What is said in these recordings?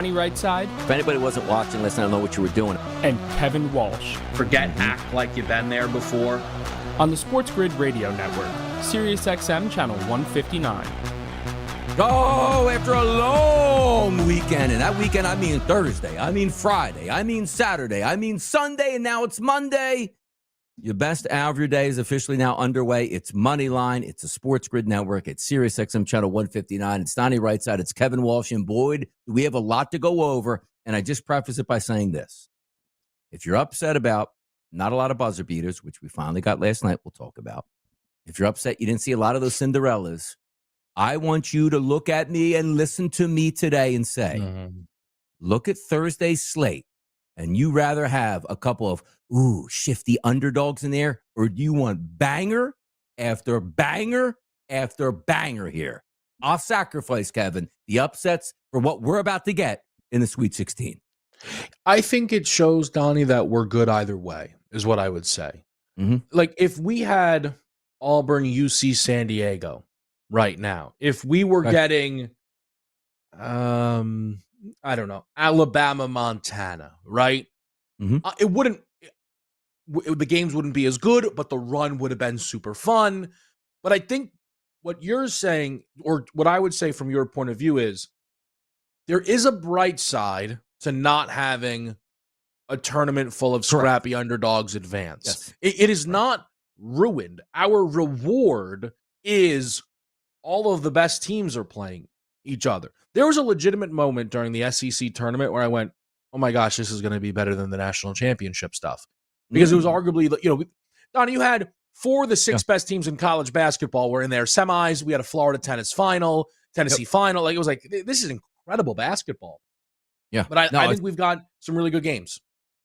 Right side. If anybody wasn't watching, listen, I don't know what you were doing. And Kevin Walsh. Forget act like you've been there before. On the SportsGrid Radio Network, SiriusXM Channel 159. Oh, after a long weekend, and that weekend I mean Thursday, I mean Friday, I mean Saturday, I mean Sunday, and now it's Monday. Your best hour of your day is officially now underway. It's Moneyline. It's a SportsGrid network. It's SiriusXM Channel 159. It's Donnie Rightside. It's Kevin Walsh. And Boyd, we have a lot to go over. And I just preface it by saying this. If you're upset about not a lot of buzzer beaters, which we finally got last night, we'll talk about. If you're upset you didn't see a lot of those Cinderellas, I want you to look at me and listen to me today and say, look at Thursday's slate. And you rather have a couple of, shifty underdogs in there, or do you want banger after banger after banger here? I'll sacrifice, Kevin, the upsets for what we're about to get in the Sweet 16. I think it shows, Donnie, that we're good either way, is what I would say. Like, if we had Auburn, UC, San Diego right now, if we were getting, I don't know, Alabama, Montana, right? It wouldn't, the games wouldn't be as good, but the run would have been super fun. But I think what you're saying, or what I would say from your point of view, is there is a bright side to not having a tournament full of scrappy underdogs advance. Yes. It is not ruined. Our reward is all of the best teams are playing each other. There was a legitimate moment during the SEC tournament where I went, oh my gosh, this is going to be better than the national championship stuff. Because it was arguably, Donnie, you had 4 of the 6 best teams in college basketball were in their semis. We had a Florida tennis final, Tennessee final. Like, it was like, this is incredible basketball. Yeah. But I think we've got some really good games.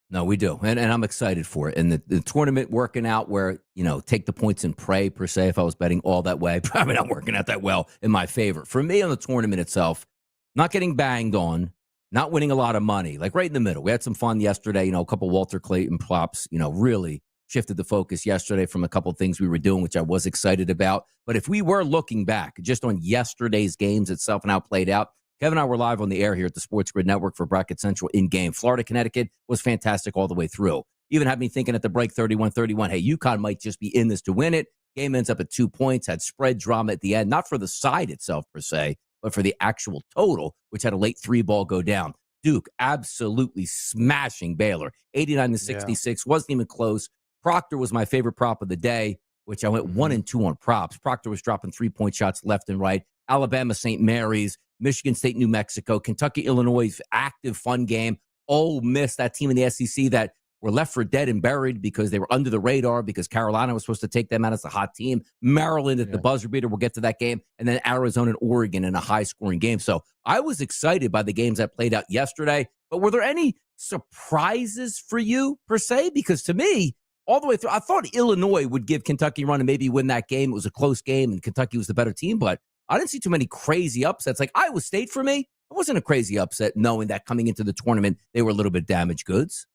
No, we do. And I'm excited for it. And the tournament working out where, take the points and pray, per se, if I was betting all that way, probably not working out that well in my favor. For me on the tournament itself, not getting banged on, not winning a lot of money, like right in the middle. We had some fun yesterday, a couple Walter Clayton props, really shifted the focus yesterday from a couple of things we were doing, which I was excited about. But if we were looking back just on yesterday's games itself and how it played out, Kevin and I were live on the air here at the SportsGrid Network for Bracket Central in-game. Florida, Connecticut was fantastic all the way through. Even had me thinking at the break 31-31, hey, UConn might just be in this to win it. Game ends up at 2 points, had spread drama at the end, not for the side itself per se, but for the actual total, which had a late 3-ball go down. Duke absolutely smashing Baylor. 89-66, wasn't even close. Proctor was my favorite prop of the day, which I went 1 and 2 on props. Proctor was dropping 3-point shots left and right. Alabama, St. Mary's, Michigan State, New Mexico, Kentucky, Illinois, active, fun game. Ole Miss, that team in the SEC that were left for dead and buried because they were under the radar because Carolina was supposed to take them out as a hot team. Maryland at the buzzer beater. We'll get to that game. And then Arizona and Oregon in a high-scoring game. So I was excited by the games that played out yesterday. But were there any surprises for you, per se? Because to me, all the way through, I thought Illinois would give Kentucky a run and maybe win that game. It was a close game, and Kentucky was the better team. But I didn't see too many crazy upsets. Like Iowa State, for me, it wasn't a crazy upset knowing that coming into the tournament, they were a little bit damaged goods.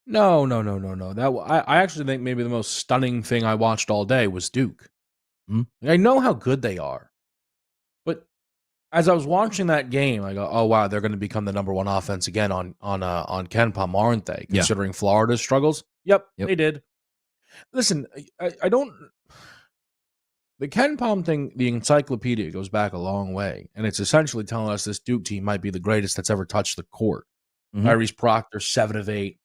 No. I actually think maybe the most stunning thing I watched all day was Duke. I know how good they are, but as I was watching that game, I go, "Oh wow, they're going to become the number 1 offense again on Ken Palm, aren't they?" Considering Florida's struggles. Yep, they did. Listen, I don't. The Ken Palm thing, the encyclopedia goes back a long way, and it's essentially telling us this Duke team might be the greatest that's ever touched the court. Tyrese Proctor, 7 of 8.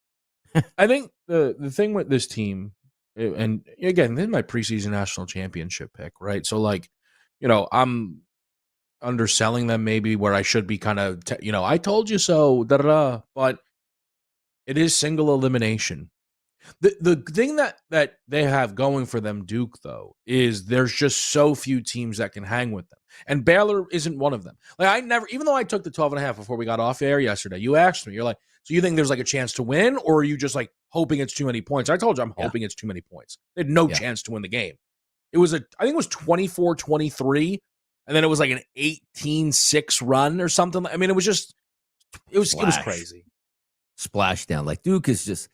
I think the thing with this team, and again, this is my preseason national championship pick, right? So, I'm underselling them maybe where I should be kind of, I told you so, but it is single elimination. The thing that they have going for them, Duke, though, is there's just so few teams that can hang with them. And Baylor isn't one of them. Like, even though I took the 12.5 before we got off air yesterday, you asked me, you're like, so you think there's like a chance to win, or are you just like hoping it's too many points? I told you I'm hoping it's too many points. They had no chance to win the game. It was I think it was 24-23, and then it was like an 18-6 run or something. I mean, it was crazy. Splashdown. Like, Duke is just,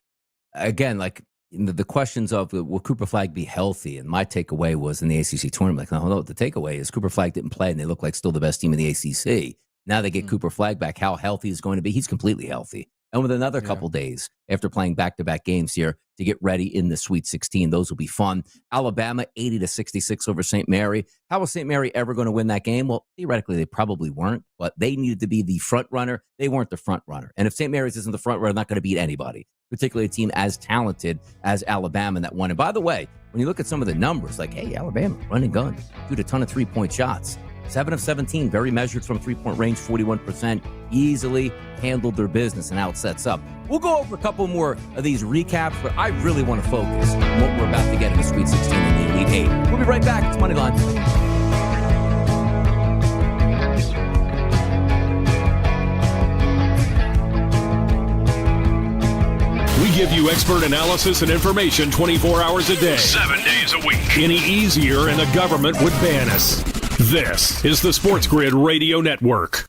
again, like the questions of will Cooper Flagg be healthy? And my takeaway was in the ACC tournament, like, no, the takeaway is Cooper Flagg didn't play and they look like still the best team in the ACC. Now they get Cooper Flagg back. How healthy is going to be? He's completely healthy. And with another couple days after playing back-to-back games here to get ready in the Sweet 16, those will be fun. Alabama, 80-66 over St. Mary. How was St. Mary ever going to win that game? Well, theoretically, they probably weren't, but they needed to be the front runner. They weren't the front runner. And if St. Mary's isn't the front runner, they're not going to beat anybody, particularly a team as talented as Alabama that won. And by the way, when you look at some of the numbers, like, hey, Alabama, run and gun, shoot a ton of three-point shots. 7 of 17, very measured from three-point range, 41%, easily handled their business, and how it sets up. We'll go over a couple more of these recaps, but I really want to focus on what we're about to get in the Sweet 16 and the Elite 8. We'll be right back. It's Moneyline. We give you expert analysis and information 24 hours a day, 7 days a week. Any easier and the government would ban us. This is the SportsGrid Radio Network.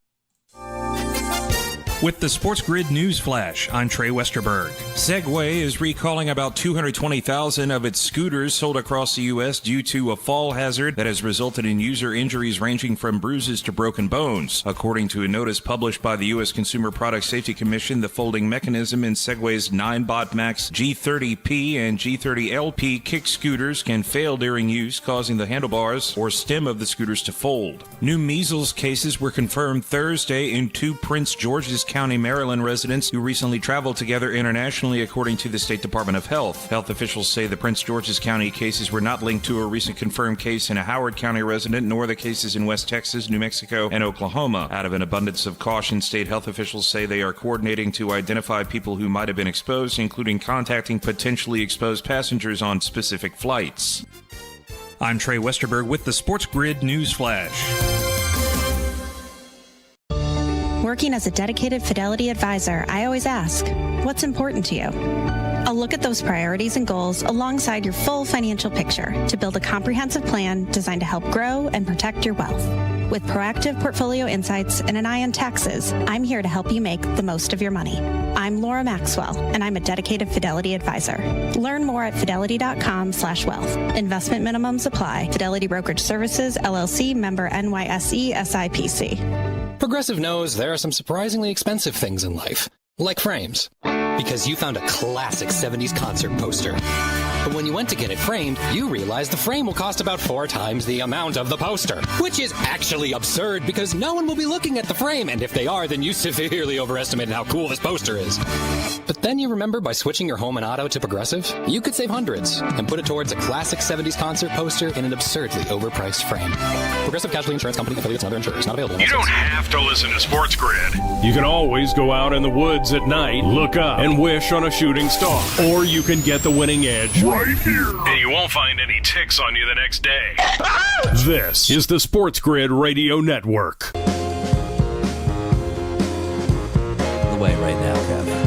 With the SportsGrid News Flash, I'm Trey Westerberg. Segway is recalling about 220,000 of its scooters sold across the U.S. due to a fall hazard that has resulted in user injuries ranging from bruises to broken bones. According to a notice published by the U.S. Consumer Product Safety Commission, the folding mechanism in Segway's 9Bot Max G30P and G30LP kick scooters can fail during use, causing the handlebars or stem of the scooters to fold. New measles cases were confirmed Thursday in 2 Prince George's County, Maryland residents who recently traveled together internationally, according to the State Department of Health. Health officials say the Prince George's County cases were not linked to a recent confirmed case in a Howard County resident, nor the cases in West Texas, New Mexico, and Oklahoma. Out of an abundance of caution, state health officials say they are coordinating to identify people who might have been exposed, including contacting potentially exposed passengers on specific flights. I'm Trey Westerberg with the SportsGrid News Flash. Working as a dedicated Fidelity advisor, I always ask, what's important to you? I'll look at those priorities and goals alongside your full financial picture to build a comprehensive plan designed to help grow and protect your wealth. With proactive portfolio insights and an eye on taxes, I'm here to help you make the most of your money. I'm Laura Maxwell, and I'm a dedicated Fidelity advisor. Learn more at fidelity.com/wealth. Investment minimums apply. Fidelity Brokerage Services, LLC, member NYSE, SIPC. Progressive knows there are some surprisingly expensive things in life, like frames, because you found a classic 70s concert poster. But when you went to get it framed, you realized the frame will cost about 4 times the amount of the poster, which is actually absurd because no one will be looking at the frame, and if they are, then you severely overestimated how cool this poster is. But then you remember by switching your home and auto to Progressive, you could save hundreds and put it towards a classic 70s concert poster in an absurdly overpriced frame. Progressive Casualty Insurance Company, affiliates, and other insurers. Not available. You don't have to listen to SportsGrid. You can always go out in the woods at night, look up, and wish on a shooting star. Or you can get the winning edge right here. And you won't find any ticks on you the next day. This is the SportsGrid Radio Network. The way right now, Kevin.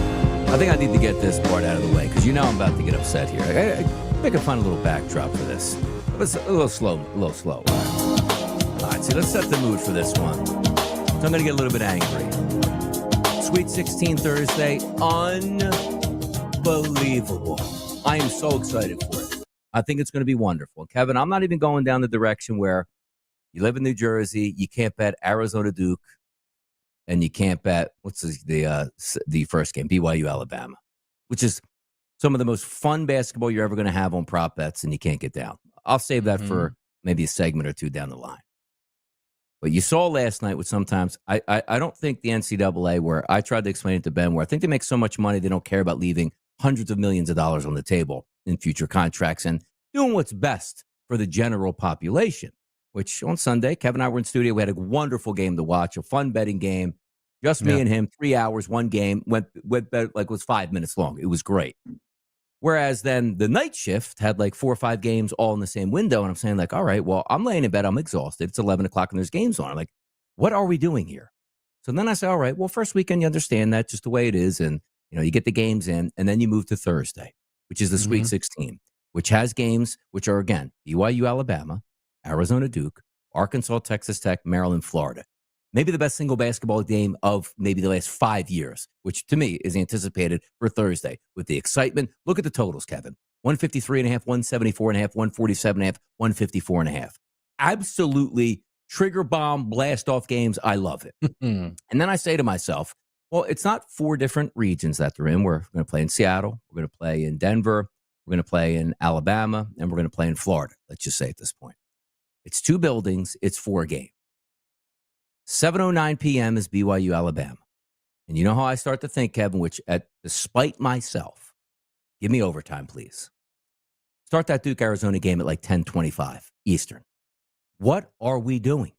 I think I need to get this part out of the way because you know I'm about to get upset here. I think I can find a little backdrop for this. It's a little slow. All right, so let's set the mood for this one. So I'm going to get a little bit angry. Sweet 16 Thursday, unbelievable. I am so excited for it. I think it's going to be wonderful. Kevin, I'm not even going down the direction where you live in New Jersey, you can't bet Arizona Duke, and you can't bet, the first game, BYU Alabama, which is some of the most fun basketball you're ever going to have on prop bets, and you can't get down. I'll save that for maybe a segment or two down the line. But you saw last night with sometimes, I don't think the NCAA, where I tried to explain it to Ben, where I think they make so much money they don't care about leaving hundreds of millions of dollars on the table in future contracts and doing what's best for the general population, which on Sunday, Kevin and I were in studio. We had a wonderful game to watch, a fun betting game. Just me and him, 3 hours, one game, went like it was 5 minutes long. It was great. Whereas then the night shift had like 4 or 5 games all in the same window. And I'm saying like, all right, well, I'm laying in bed. I'm exhausted. It's 11 o'clock and there's games on. I'm like, what are we doing here? So then I say, all right, well, first weekend, you understand that just the way it is. And, you know, you get the games in and then you move to Thursday, which is the Sweet 16, which has games, which are, again, BYU, Alabama, Arizona, Duke, Arkansas, Texas Tech, Maryland, Florida. Maybe the best single basketball game of maybe the last 5 years, which to me is anticipated for Thursday with the excitement. Look at the totals, Kevin. 153.5, 174.5, 147.5, 154.5. Absolutely trigger bomb, blast off games. I love it. And then I say to myself, well, it's not 4 different regions that they're in. We're going to play in Seattle. We're going to play in Denver. We're going to play in Alabama. And we're going to play in Florida. Let's just say at this point. It's 2 buildings. It's 4 games. 7:09 p.m. is BYU, Alabama. And you know how I start to think, Kevin, which despite myself, give me overtime, please. Start that Duke, Arizona game at like 10:25 Eastern. What are we doing?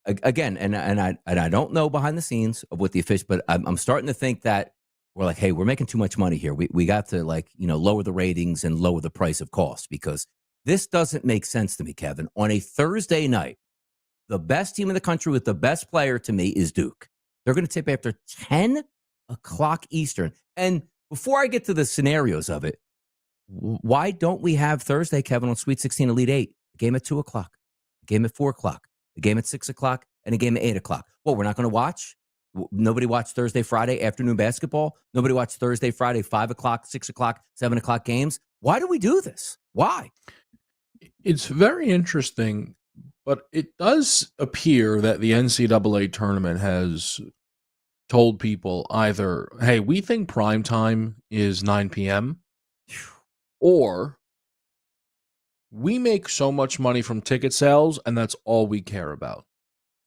Again, and I don't know behind the scenes of what the official, but I'm starting to think that we're like, hey, we're making too much money here. We got to lower the ratings and lower the price of cost, because this doesn't make sense to me, Kevin. On a Thursday night, the best team in the country with the best player to me is Duke. They're going to tip after 10 o'clock Eastern. And before I get to the scenarios of it, why don't we have Thursday, Kevin, on Sweet 16 Elite 8? A game at 2 o'clock, a game at 4 o'clock, a game at 6 o'clock, and a game at 8 o'clock. Well, we're not going to watch? Nobody watched Thursday, Friday afternoon basketball? Nobody watched Thursday, Friday, 5 o'clock, 6 o'clock, 7 o'clock games? Why do we do this? Why? It's very interesting, but it does appear that the NCAA tournament has told people either, hey, we think prime time is 9 p.m., or we make so much money from ticket sales, and that's all we care about.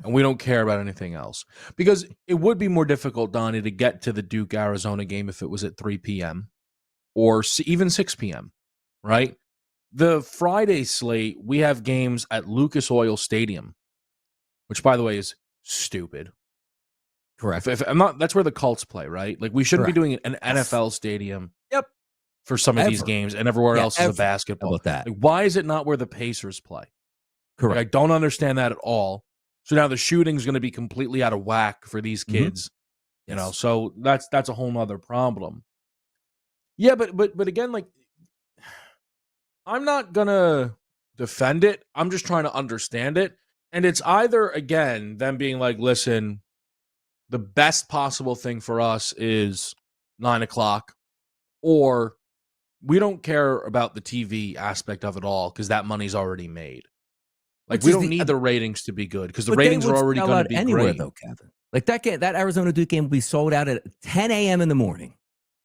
And we don't care about anything else. Because it would be more difficult, Donnie, to get to the Duke-Arizona game if it was at 3 p.m. or even 6 p.m., right? The Friday slate, we have games at Lucas Oil Stadium, which, by the way, is stupid. Correct. If I'm not, that's where the Colts play, right? Like, we shouldn't be doing an NFL stadium. Yep. For some of these games, and everywhere else is a basketball. How about that? Like, why is it not where the Pacers play? Correct. Like, I don't understand that at all. So now the shooting's going to be completely out of whack for these kids. You know, so that's a whole nother problem. Yeah, but again, like, I'm not gonna defend it. I'm just trying to understand it. And it's either, again, them being like, listen, the best possible thing for us is 9 o'clock, or we don't care about the TV aspect of it all because that money's already made. Like, we don't need the ratings to be good because the ratings are already going to be anywhere, great. though, Kevin. Like that Arizona Duke game would be sold out at 10 a.m. in the morning.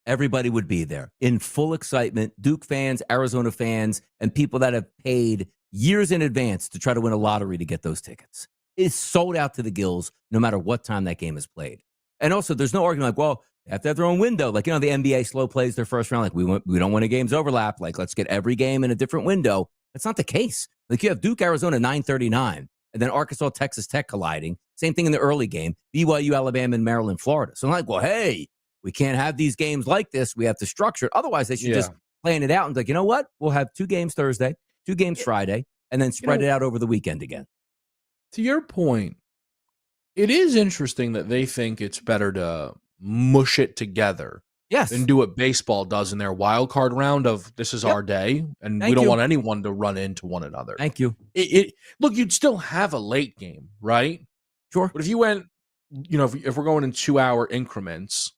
Everybody would be there in full excitement. Duke fans, Arizona fans, and people that have paid years in advance to try to win a lottery to get those tickets. It's sold out to the gills no matter what time that game is played. And also, there's no argument like, well, they have to have their own window. Like, the NBA slow plays their first round. Like, we don't want a game's overlap. Like, let's get every game in a different window. That's not the case. Like, you have Duke, Arizona, 9:39, and then Arkansas, Texas Tech colliding. Same thing in the early game. BYU, Alabama, and Maryland, Florida. So I'm like, well, hey, we can't have these games like this. We have to structure it. Otherwise, they should just plan it out and like, you know what? We'll have 2 games Thursday, 2 games Friday, and then spread it out over the weekend again. To your point, it is interesting that they think it's better to mush it together. Yes. And do what baseball does in their wild card round of this is our day, and we don't want anyone to run into one another. Thank you. Look, you'd still have a late game, right? Sure. But if you went, if we're going in 2-hour increments,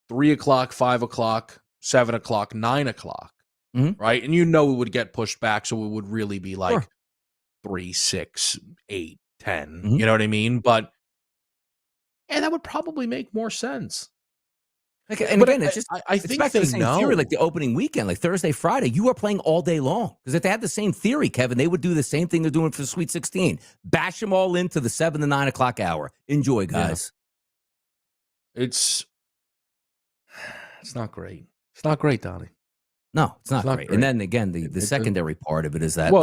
3 o'clock, 5 o'clock, 7 o'clock, 9 o'clock, right? And it would get pushed back, so it would really be like 3, 6, 8, 10. You know what I mean? But yeah, that would probably make more sense. And but again, it's just I it's think back to the they same know. theory, like the opening weekend, like Thursday, Friday. You are playing all day long because if they had the same theory, Kevin, they would do the same thing they're doing for the Sweet 16. Bash them all into the 7 to 9 o'clock hour. Enjoy, guys. Yeah. It's not great. It's not great, Donnie. No, it's not great. And then again, the secondary part of it is that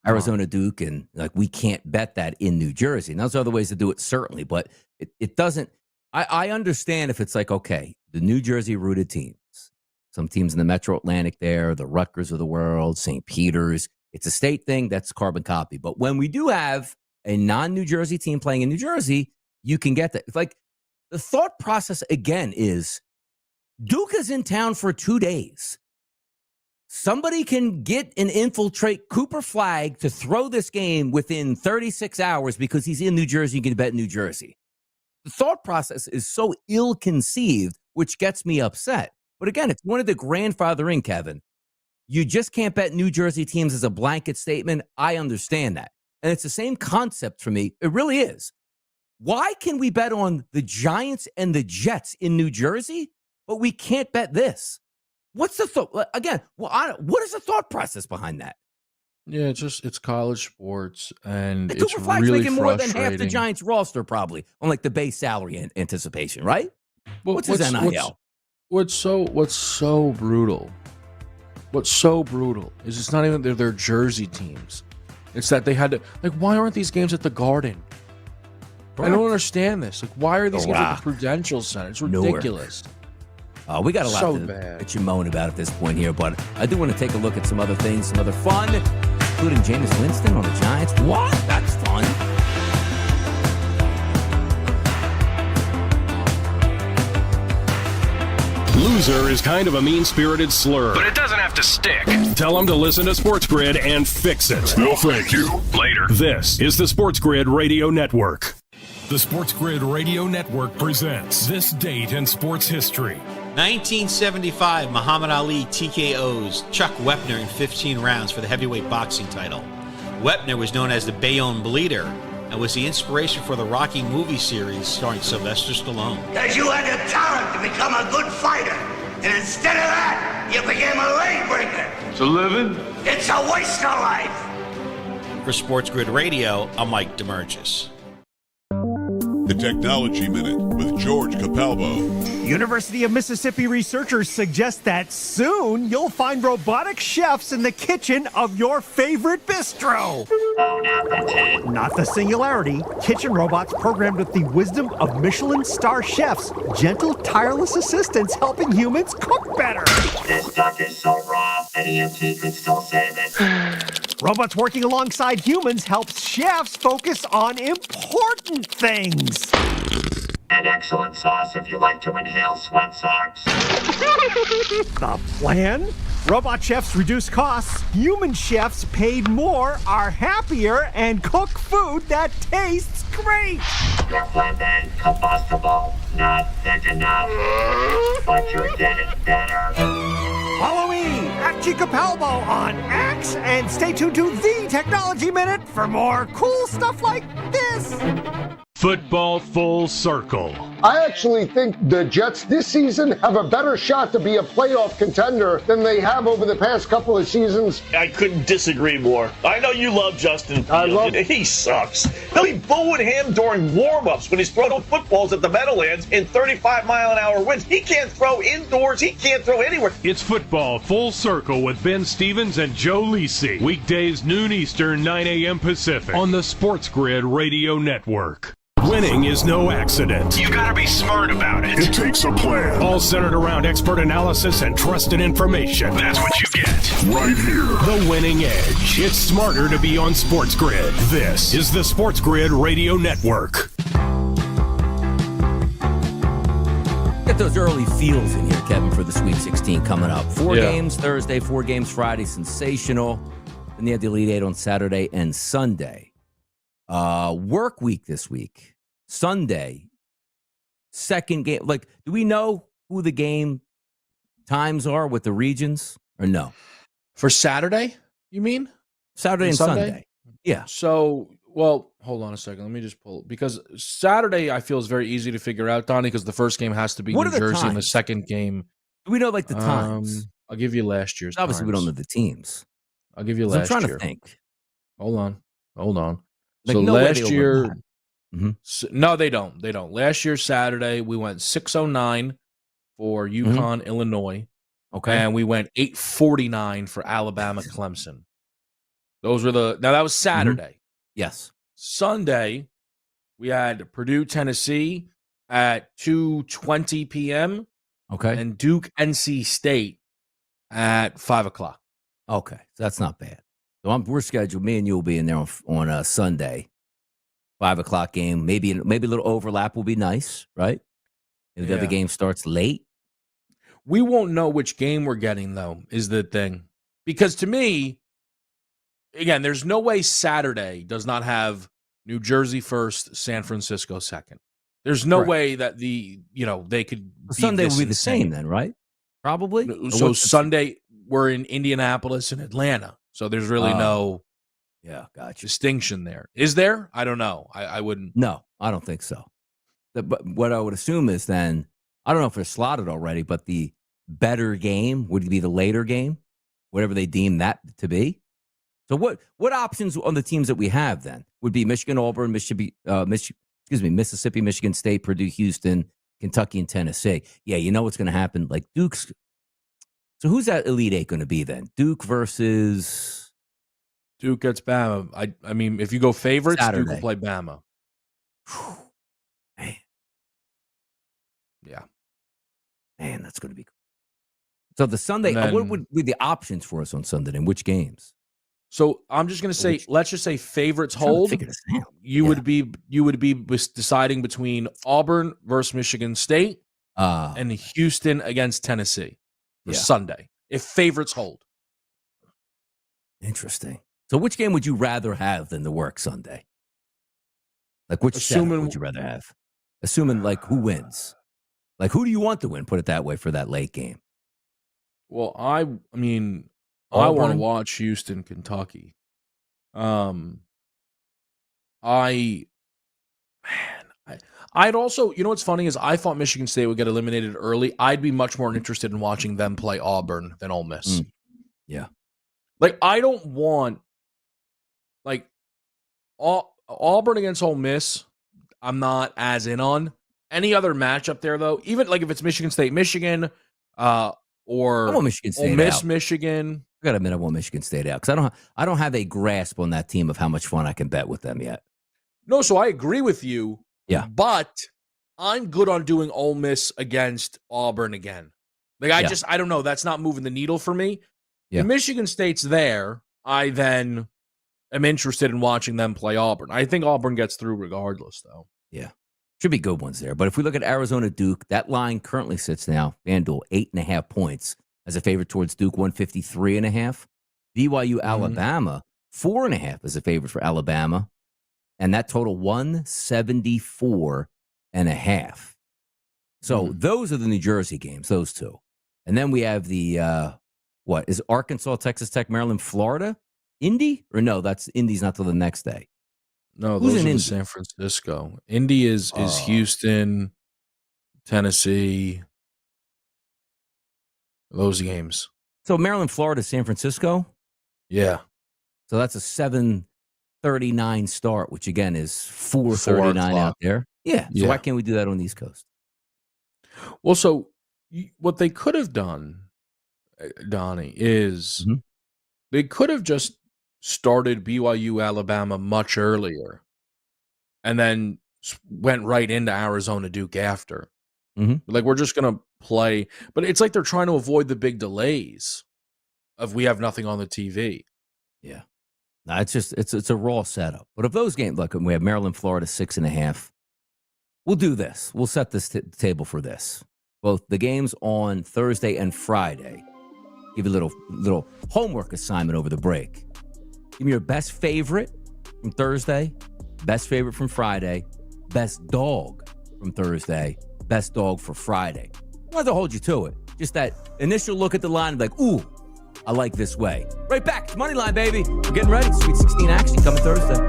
Arizona Duke, and like we can't bet that in New Jersey. And those are other ways to do it, certainly, but it doesn't. I understand if it's like, okay, the New Jersey rooted teams, some teams in the Metro Atlantic there, the Rutgers of the world, St. Peter's. It's a state thing, that's carbon copy. But when we do have a non-New Jersey team playing in New Jersey, you can get that. It's like the thought process again is Duke is in town for 2 days. Somebody can get and infiltrate Cooper Flagg to throw this game within 36 hours because he's in New Jersey. You can bet New Jersey. The thought process is so ill-conceived, which gets me upset. But again, it's one of the grandfather in, Kevin. You just can't bet New Jersey teams as a blanket statement. I understand that. And it's the same concept for me. It really is. Why can we bet on the Giants and the Jets in New Jersey, but we can't bet this? What's the thought? Again, what is the thought process behind that? Yeah, it's college sports, and The it's Cooper Flag's really making more than half the frustrating. Giants roster, probably, on like the base salary anticipation, right? Well, What's his NIL? What's so brutal? What's so brutal is it's not even their jersey teams. It's that they had to, like, why aren't these games at the Garden? I don't understand this. Like, why are these games at the Prudential Center? It's ridiculous. We got a lot to that you moan about at this point here, but I do want to take a look at some other things, some other fun, including Jameis Winston on the Giants. What? That's fun. Loser is kind of a mean-spirited slur, but it doesn't have to stick. Tell them to listen to SportsGrid and fix it. No, thank you. Later. This is the SportsGrid Radio Network. The SportsGrid Radio Network presents This Date in Sports History. 1975, Muhammad Ali TKOs Chuck Wepner in 15 rounds for the heavyweight boxing title. Wepner was known as the Bayonne Bleeder and was the inspiration for the Rocky movie series starring Sylvester Stallone. Because you had the talent to become a good fighter, and instead of that, you became a leg breaker. It's a living? It's a waste of life. For SportsGrid Radio, I'm Mike DeMurgis. The Technology Minute with George Capalbo. University of Mississippi researchers suggest that soon you'll find robotic chefs in the kitchen of your favorite bistro. Oh, not the tea. Not the singularity. Kitchen robots programmed with the wisdom of Michelin star chefs. Gentle, tireless assistants helping humans cook better. This duck is so raw, an EMT could still save it. Robots working alongside humans helps chefs focus on important things. An excellent sauce if you like to inhale sweat socks. The plan? Robot chefs reduce costs, human chefs paid more, are happier, and cook food that tastes great. Your flatbed, combustible, not thick enough, but you're getting better. Follow me at Capalbo on X and stay tuned to The Technology Minute for more cool stuff like this. Football full circle. I actually think the Jets this season have a better shot to be a playoff contender than they have over the past couple of seasons. I couldn't disagree more. I know you love Justin Fields. He sucks. They'll be booing him during warm-ups when he's throwing footballs at the Meadowlands in 35-mile-an-hour winds. He can't throw indoors. He can't throw anywhere. It's Football Full Circle with Ben Stevens and Joe Lisi. Weekdays noon Eastern, 9 a.m. Pacific on the SportsGrid Radio Network. Winning is no accident. You gotta be smart about it. It takes a plan. All centered around expert analysis and trusted information. That's what you get right here. The Winning Edge. It's smarter to be on SportsGrid. This is the SportsGrid Radio Network. Get those early feels in here, Kevin, for the Sweet 16 coming up. 4 games Thursday, 4 games Friday. Sensational. And they have the Elite Eight on Saturday and Sunday. Work week this week. Sunday, second game. Like, do we know who the game times are with the regions or no? For Saturday, you mean? Saturday and Sunday? Yeah. So, well, hold on a second. Let me just pull, because Saturday I feel is very easy to figure out, Donnie, because the first game has to be New Jersey and the second game. Do we know like the times? I'll give you last year's. Obviously, times. we don't know the teams. I'll give you last year. I'm trying to think. Hold on. Like, so no last year, no, they don't. They don't. Last year, Saturday, we went 6:09 for UConn, Illinois. Okay. And we went 8:49 for Alabama, Clemson. Those were now that was Saturday. Yes. Sunday, we had Purdue, Tennessee at 2:20 p.m. Okay. And Duke, NC State at 5 o'clock. Okay. So that's not bad. So we're scheduled. Me and you will be in there on a Sunday, 5 o'clock game. Maybe a little overlap will be nice, right? If the other game starts late. We won't know which game we're getting, though, is the thing. Because to me, again, there's no way Saturday does not have New Jersey first, San Francisco second. There's no way that they could. Sunday will be the same then, right? Probably. So Sunday we're in Indianapolis and Atlanta. So there's really no. Yeah, gotcha. distinction there. Is there? I don't know. I wouldn't. No, I don't think so. But what I would assume is then, I don't know if they're slotted already, but the better game would be the later game, whatever they deem that to be. So what options on the teams that we have then would be Michigan, Auburn, Mississippi, Michigan State, Purdue, Houston, Kentucky, and Tennessee. Yeah, you know what's going to happen? Like Duke's. So who's that Elite Eight going to be then? Duke versus Duke gets Bama. I mean, if you go favorites, Saturday. Duke will play Bama. Man. Yeah. Man, that's going to be cool. So the Sunday, what would be the options for us on Sunday and which games? So I'm just going to say, let's just say favorites hold. You would be deciding between Auburn versus Michigan State and Houston against Tennessee for Sunday. If favorites hold. Interesting. So which game would you rather have than the work Sunday? Like which setup would you rather have? Assuming like who wins? Like who do you want to win? Put it that way for that late game. Well, I mean, Auburn? I want to watch Houston, Kentucky. I'd also, you know what's funny is I thought Michigan State would get eliminated early. I'd be much more interested in watching them play Auburn than Ole Miss. Yeah. Like, I don't want, like, Auburn against Ole Miss, I'm not as in on. Any other matchup there, though, even like if it's Michigan State, Michigan, or I want Michigan State Ole Miss, out. Michigan. I got to admit, I want Michigan State out because I don't have a grasp on that team of how much fun I can bet with them yet. No, so I agree with you. Yeah. But I'm good on doing Ole Miss against Auburn again. Like, I don't know. That's not moving the needle for me. Yeah. If Michigan State's there, I then am interested in watching them play Auburn. I think Auburn gets through regardless, though. Yeah. Should be good ones there. But if we look at Arizona Duke, that line currently sits now, FanDuel, 8.5 points as a favorite towards Duke, 153.5. BYU Alabama, 4.5 as a favorite for Alabama. And that total 174.5. So those are the New Jersey games, those two. And then we have the what is Arkansas, Texas Tech, Maryland, Florida? Indy? Or no, that's Indy's not till the next day. No, those are in San Francisco. Indy is Houston, Tennessee. Those games. So Maryland, Florida, San Francisco? Yeah. So that's a 7:39 start, which again is 4:39 out there. Yeah. So why can't we do that on the East Coast? Well, so what they could have done, Donnie, is they could have just started BYU Alabama much earlier and then went right into Arizona Duke after. Like, we're just going to play. But it's like they're trying to avoid the big delays of we have nothing on the TV. Yeah. No, it's just, it's a raw setup. But if those games, look, we have Maryland, Florida, 6.5. We'll do this. We'll set this table for this. Both the games on Thursday and Friday. Give you a little homework assignment over the break. Give me your best favorite from Thursday, best favorite from Friday, best dog from Thursday, best dog for Friday. I don't have to hold you to it. Just that initial look at the line and be like, ooh, I like this way. Right back to Moneyline, baby. We're getting ready. Sweet 16 action coming Thursday.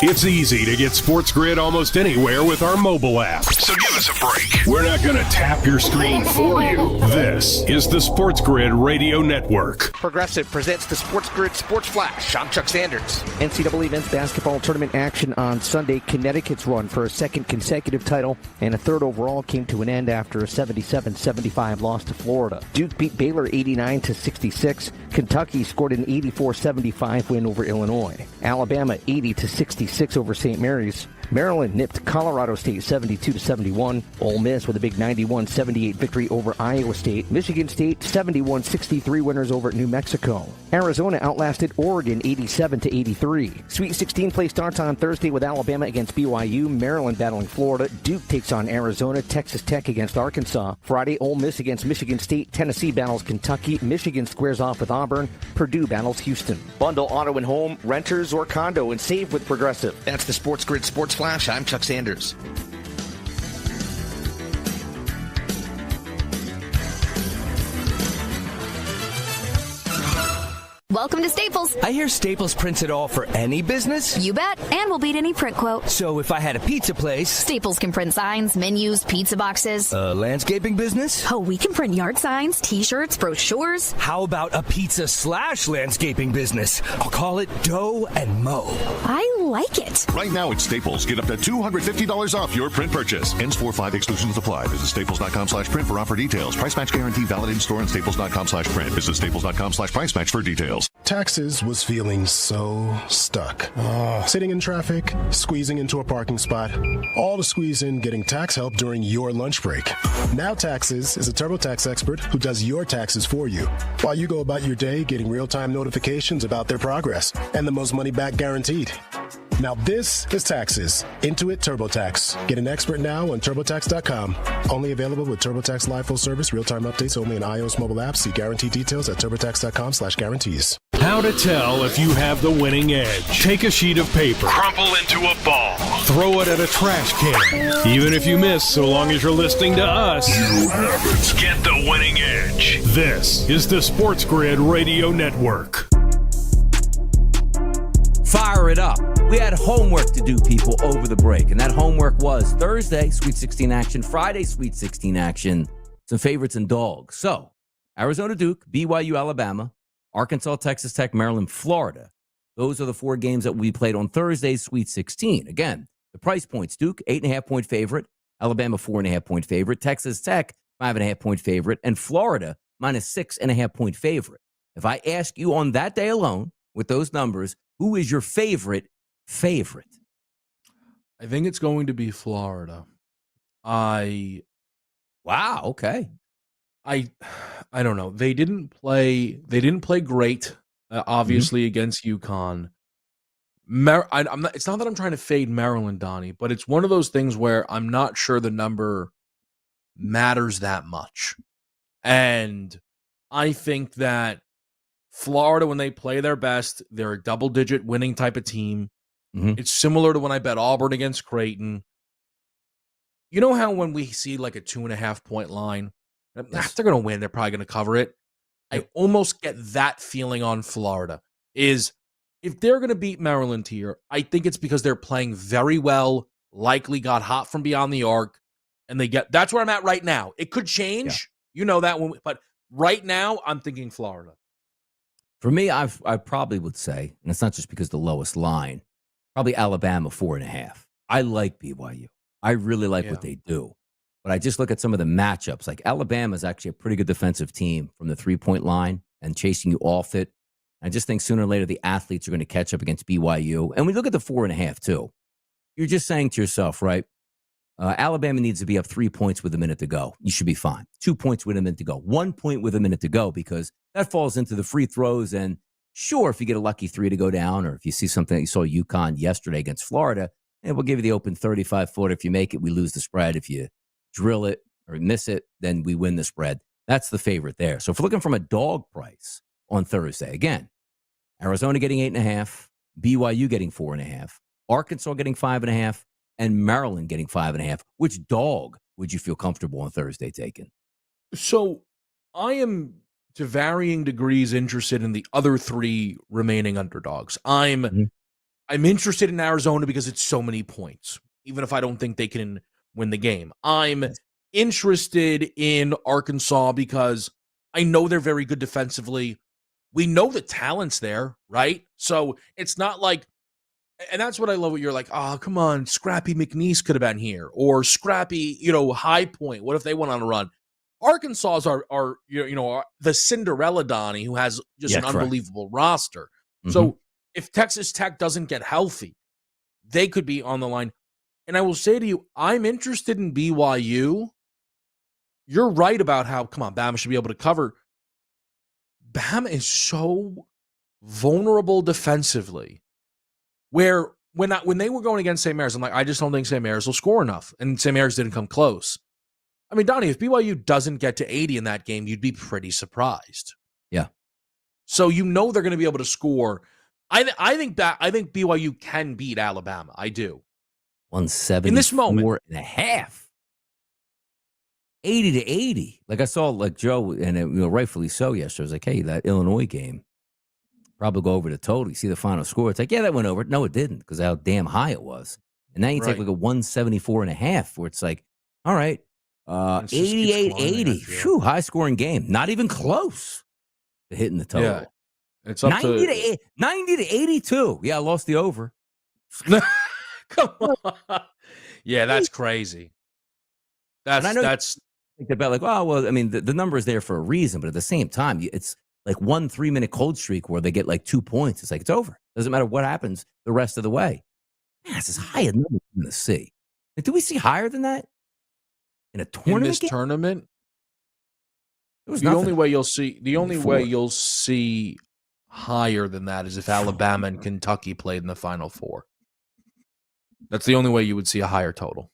It's easy to get SportsGrid almost anywhere with our mobile app. So give us a break. We're not going to tap your screen for you. This is the SportsGrid Radio Network. Progressive presents the SportsGrid Sports Flash. I'm Chuck Sanders. NCAA men's basketball tournament action on Sunday. Connecticut's run for a second consecutive title and a third overall came to an end after a 77-75 loss to Florida. Duke beat Baylor 89-66. Kentucky scored an 84-75 win over Illinois. Alabama 80-66 over St. Mary's. Maryland nipped Colorado State 72-71. Ole Miss with a big 91-78 victory over Iowa State. Michigan State 71-63 winners over New Mexico. Arizona outlasted Oregon 87-83. Sweet 16 play starts on Thursday with Alabama against BYU, Maryland battling Florida, Duke takes on Arizona, Texas Tech against Arkansas. Friday, Ole Miss against Michigan State, Tennessee battles Kentucky, Michigan squares off with Auburn, Purdue battles Houston. Bundle auto and home, renters or condo, and save with Progressive. That's the SportsGrid Sports Flash. I'm Chuck Sanders. Welcome to Staples. I hear Staples prints it all for any business? You bet, and we'll beat any print quote. So if I had a pizza place... Staples can print signs, menus, pizza boxes. A landscaping business? Oh, we can print yard signs, t-shirts, brochures. How about a pizza/landscaping business? I'll call it Dough and Mo. I like it. Right now at Staples, get up to $250 off your print purchase. Ends 4/5, exclusions apply. Visit staples.com/print for offer details. Price match guarantee valid in store and staples.com/print. Visit staples.com/price match for details. Taxes was feeling so stuck. Sitting in traffic, squeezing into a parking spot, all to squeeze in getting tax help during your lunch break. Now Taxes is a TurboTax expert who does your taxes for you, while you go about your day getting real-time notifications about their progress and the most money back guaranteed. Now this is Taxes. Intuit TurboTax. Get an expert now on TurboTax.com. Only available with TurboTax Live Full Service. Real-time updates only in iOS mobile apps. See guarantee details at TurboTax.com/guarantees. How to tell if you have the winning edge. Take a sheet of paper, crumple into a ball, throw it at a trash can. Even if you miss, so long as you're listening to us, you have it. Get the winning edge. This is the SportsGrid Radio Network. Fire it up. We had homework to do, people, over the break. And that homework was Thursday, Sweet 16 action, Friday, Sweet 16 action, some favorites and dogs. So, Arizona, Duke, BYU, Alabama, Arkansas, Texas Tech, Maryland, Florida. Those are the 4 games that we played on Thursday's Sweet 16. Again, the price points: Duke, 8.5-point favorite, Alabama, 4.5-point favorite, Texas Tech, 5.5-point favorite, and Florida, minus 6.5-point favorite. If I ask you on that day alone, with those numbers, who is your favorite? I think it's going to be Florida. Wow, okay. I don't know. They didn't play great, obviously, against UConn. It's not that I'm trying to fade Maryland, Donnie, but it's one of those things where I'm not sure the number matters that much. And I think that Florida, when they play their best, they're a double-digit winning type of team. It's similar to when I bet Auburn against Creighton. You know how when we see like a 2.5-point line, they're going to win, they're probably going to cover it. I almost get that feeling on Florida. Is if they're going to beat Maryland here, I think it's because they're playing very well, likely got hot from beyond the arc, and that's where I'm at right now. It could change. You know that, but right now I'm thinking Florida. For me, I probably would say, and it's not just because the lowest line, probably Alabama 4.5. I like BYU. I really like what they do. But I just look at some of the matchups. Like Alabama is actually a pretty good defensive team from the 3-point line and chasing you off it. I just think sooner or later the athletes are going to catch up against BYU. And we look at the 4.5 too. You're just saying to yourself, right? Alabama needs to be up 3 points with a minute to go. You should be fine. 2 points with a minute to go. 1 point with a minute to go, because that falls into the free throws. And sure, if you get a lucky 3 to go down, or if you see something that you saw UConn yesterday against Florida, and we'll give you the open 35-footer. If you make it, we lose the spread. If you drill it or miss it, then we win the spread. That's the favorite there. So if we're looking from a dog price on Thursday, again, Arizona getting 8.5, BYU getting 4.5, Arkansas getting 5.5, and Maryland getting 5.5. Which dog would you feel comfortable on Thursday taking? So I am, to varying degrees, interested in the other 3 remaining underdogs. I'm interested in Arizona because it's so many points, even if I don't think they can win the game. I'm interested in Arkansas because I know they're very good defensively. We know the talent's there, right? So it's not like, and that's what I love. What you're like, oh, come on, Scrappy McNeese could have been here, or Scrappy, High Point. What if they went on a run? Arkansas are the Cinderella Donnie, who has just an unbelievable roster. So if Texas Tech doesn't get healthy, they could be on the line. And I will say to you, I'm interested in BYU. You're right about how, come on, Bama should be able to cover. Bama is so vulnerable defensively. Where when they were going against St. Mary's, I'm like, I just don't think St. Mary's will score enough. And St. Mary's didn't come close. I mean, Donnie, if BYU doesn't get to 80 in that game, you'd be pretty surprised. Yeah. So they're going to be able to score. I think BYU can beat Alabama. I do. 174 in this moment and a half. 80-80. Like I saw, like Joe, and rightfully so yesterday. I was like, hey, that Illinois game, probably go over the total. You see the final score. It's like, yeah, that went over. No, it didn't because how damn high it was. And now you take Right. like a 174.5 where it's like, all right, It just keeps climbing, I 88-80. feel. Phew, high scoring game. Not even close to hitting the total. Yeah. It's up 90 to 82. Yeah, I lost the over. Come on. Yeah, that's crazy. And I know That's you think about like, oh, well, I mean, the number is there for a reason, but at the same time, it's like 1 3-minute cold streak where they get like 2 points. It's like, it's over. Doesn't matter what happens the rest of the way. Man, it's as high as number in the sea. Like, do we see higher than that in a tournament? in this game? tournament. It was The nothing. only way you'll see Before. higher than that is if Alabama and Kentucky played in the Final Four. That's the only way you would see a higher total.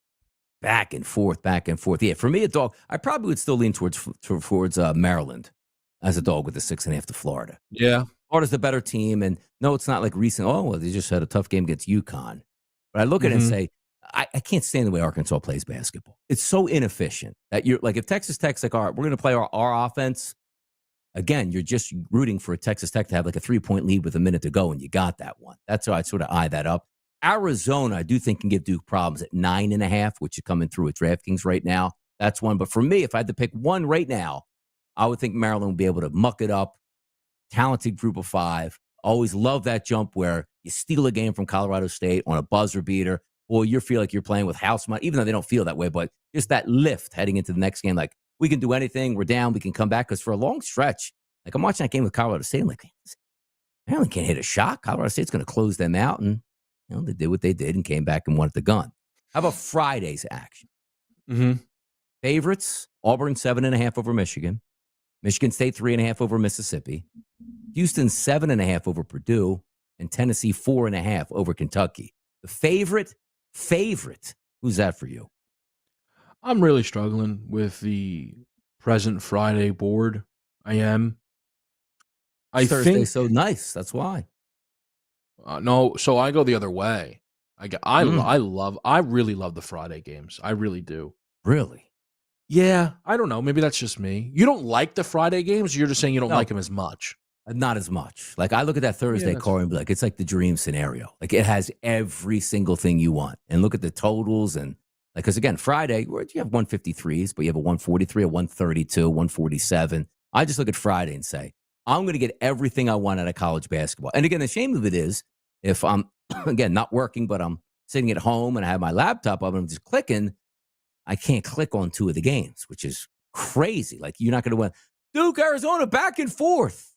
Back and forth. Yeah, for me, a dog. I probably would still lean towards Maryland as a dog with a 6.5 to Florida. Yeah. Florida's the better team, and no, it's not like recent. Oh, well, they just had a tough game against UConn. But I look at it and say, I can't stand the way Arkansas plays basketball. It's so inefficient that you're like, if Texas Tech's like, all right, we're going to play our offense. Again, you're just rooting for Texas Tech to have like a 3-point lead with a minute to go, and you got that one. That's how I'd sort of eye that up. Arizona, I do think can give Duke problems at 9.5, which is coming through at DraftKings right now. That's one. But for me, if I had to pick one right now, I would think Maryland would be able to muck it up. Talented group of 5. Always love that jump where you steal a game from Colorado State on a buzzer beater, or you feel like you're playing with house money, even though they don't feel that way, but just that lift heading into the next game. Like, we can do anything. We're down. We can come back. Because for a long stretch, like I'm watching that game with Colorado State, I'm like, Maryland can't hit a shot. Colorado State's going to close them out. And they did what they did and came back and won at the gun. How about Friday's action? Favorites, Auburn 7.5 over Michigan. Michigan State 3.5 over Mississippi. Houston 7.5 over Purdue. And Tennessee 4.5 over Kentucky. The favorite, who's that for you? I'm really struggling with the present Friday board. I am. I Thursday's think so nice. That's why. no. So I go the other way. I really love the Friday games. I really do. Really? Yeah. I don't know. Maybe that's just me. You don't like the Friday games. Or you're just saying you don't No. like them as much. Not as much. Like, I look at that Thursday card and be like, it's like the dream scenario. Like, it has every single thing you want. And look at the totals. And like, because again, Friday, where you have 153s, but you have a 143, a 132, 147. I just look at Friday and say, I'm going to get everything I want out of college basketball. And again, the shame of it is, if I'm, again, not working, but I'm sitting at home and I have my laptop up and I'm just clicking, I can't click on 2 of the games, which is crazy. Like, you're not going to win. Duke, Arizona, back and forth.